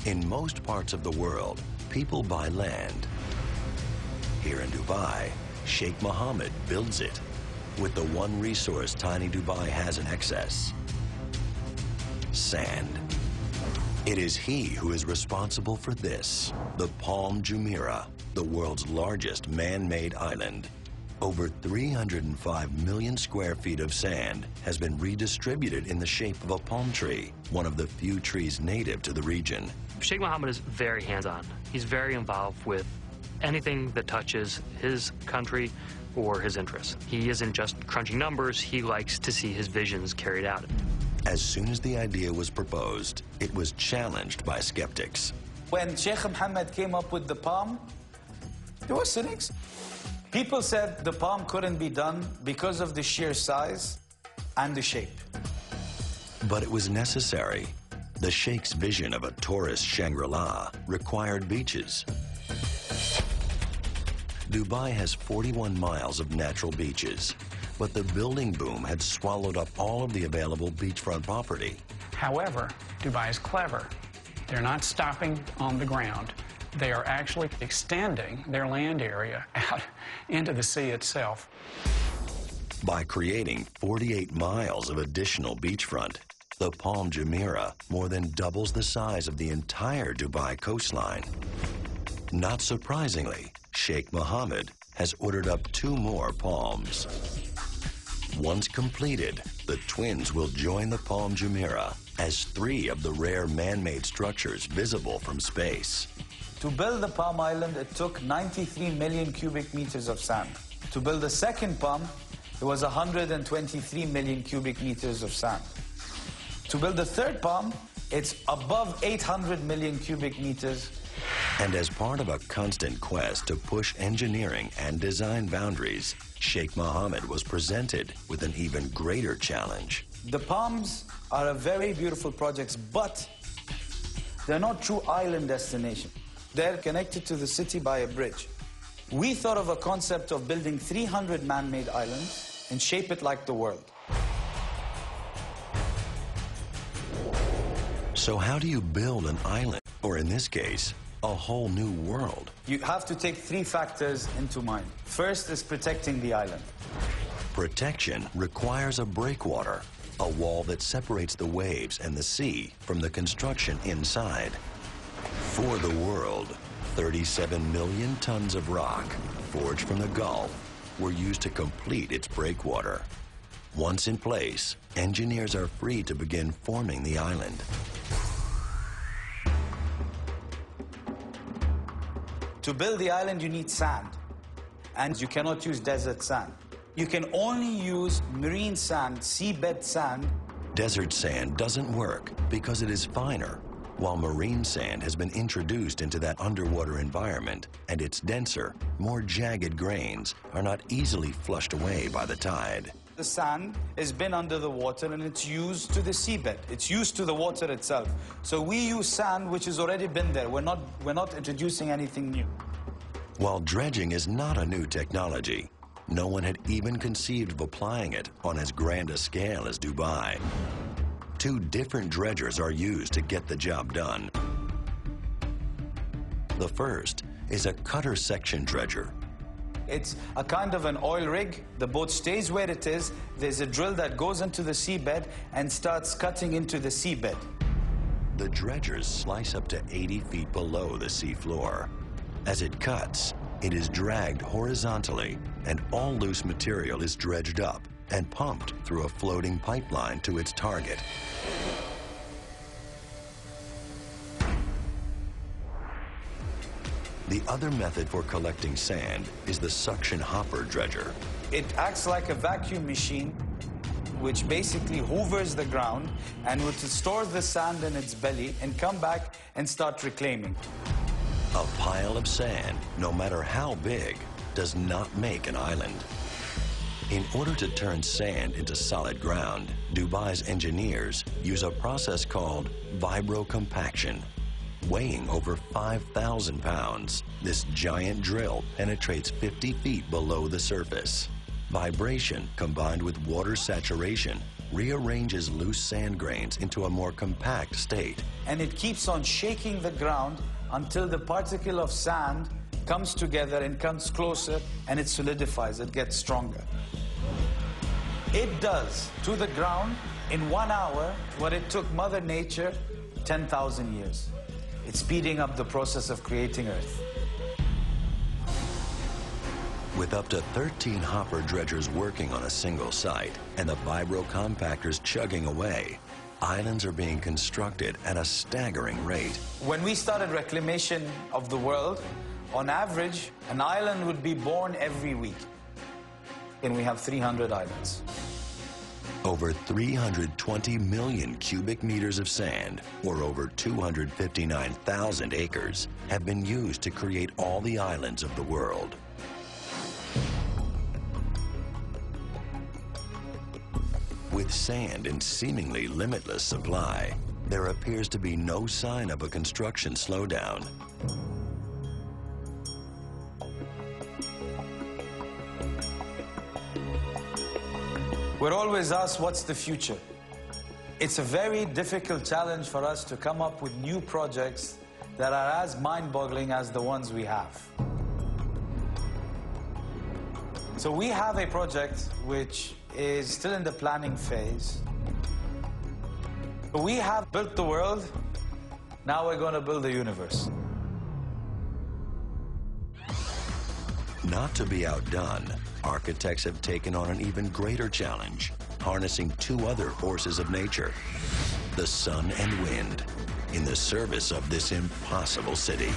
In most parts of the world, people buy land. Here in Dubai, Sheikh Mohammed builds it with the one resource tiny Dubai has in excess: sand. It is he who is responsible for this, the Palm Jumeirah, the world's largest man-made island. Over 305 million square feet of sand has been redistributed in the shape of a palm tree, one of the few trees native to the region. Sheikh Mohammed is very hands-on. He's very involved with anything that touches his country or his interests. He isn't just crunching numbers, he likes to see his visions carried out. As soon as the idea was proposed, it was challenged by skeptics. When Sheikh Mohammed came up with the palm, there were cynics. People said the palm couldn't be done because of the sheer size and the shape. But it was necessary. The Sheikh's vision of a tourist Shangri-La required beaches. Dubai has 41 miles of natural beaches, but the building boom had swallowed up all of the available beachfront property. However, Dubai is clever. They're not stopping on the ground. They are actually extending their land area out into the sea itself. By creating 48 miles of additional beachfront, the Palm Jumeirah more than doubles the size of the entire Dubai coastline. Not surprisingly, Sheikh Mohammed has ordered up 2 more palms. Once completed, the twins will join the Palm Jumeirah as 3 of the rare man-made structures visible from space. To build the Palm Island, it took 93 million cubic meters of sand. To build the second palm, it was 123 million cubic meters of sand. To build the third palm, it's above 800 million cubic meters. And as part of a constant quest to push engineering and design boundaries, Sheikh Mohammed was presented with an even greater challenge. The palms are a very beautiful projects, but they're not true island destination. They're connected to the city by a bridge. We thought of a concept of building 300 man-made islands and shape it like the world. So how do you build an island, or in this case, a whole new world? You have to take 3 factors into mind. First is protecting the island. Protection requires a breakwater, a wall that separates the waves and the sea from the construction inside. For the world, 37 million tons of rock, forged from the Gulf, were used to complete its breakwater. Once in place, engineers are free to begin forming the island. To build the island, you need sand, and you cannot use desert sand. You can only use marine sand, seabed sand. Desert sand doesn't work because it is finer, while marine sand has been introduced into that underwater environment, and its denser, more jagged grains are not easily flushed away by the tide. The sand has been under the water and it's used to the seabed. It's used to the water itself. So we use sand which has already been there. We're not introducing anything new. While dredging is not a new technology, no one had even conceived of applying it on as grand a scale as Dubai. 2 different dredgers are used to get the job done. The first is a cutter section dredger. It's a kind of an oil rig. The boat stays where it is. There's a drill that goes into the seabed and starts cutting into the seabed. The dredgers slice up to 80 feet below the seafloor. As it cuts, it is dragged horizontally, and all loose material is dredged up and pumped through a floating pipeline to its target. The other method for collecting sand is the suction hopper dredger. It acts like a vacuum machine, which basically hoovers the ground and would store the sand in its belly and come back and start reclaiming. A pile of sand, no matter how big, does not make an island. In order to turn sand into solid ground, Dubai's engineers use a process called vibrocompaction. Weighing over 5,000 pounds, this giant drill penetrates 50 feet below the surface. Vibration combined with water saturation rearranges loose sand grains into a more compact state. And it keeps on shaking the ground until the particle of sand comes together and comes closer, and it solidifies, it gets stronger. It does to the ground in 1 hour what it took Mother Nature 10,000 years. It's speeding up the process of creating Earth. With up to 13 hopper dredgers working on a single site and the vibro-compactors chugging away, islands are being constructed at a staggering rate. When we started reclamation of the world, on average, an island would be born every week. And we have 300 islands. Over 320 million cubic meters of sand, or over 259,000 acres, have been used to create all the islands of the world. With sand in seemingly limitless supply, there appears to be no sign of a construction slowdown. We're always asked, what's the future? It's a very difficult challenge for us to come up with new projects that are as mind-boggling as the ones we have. So we have a project which is still in the planning phase. But we have built the world, now we're going to build the universe. Not to be outdone, architects have taken on an even greater challenge, harnessing two other forces of nature, the sun and wind, in the service of this impossible city.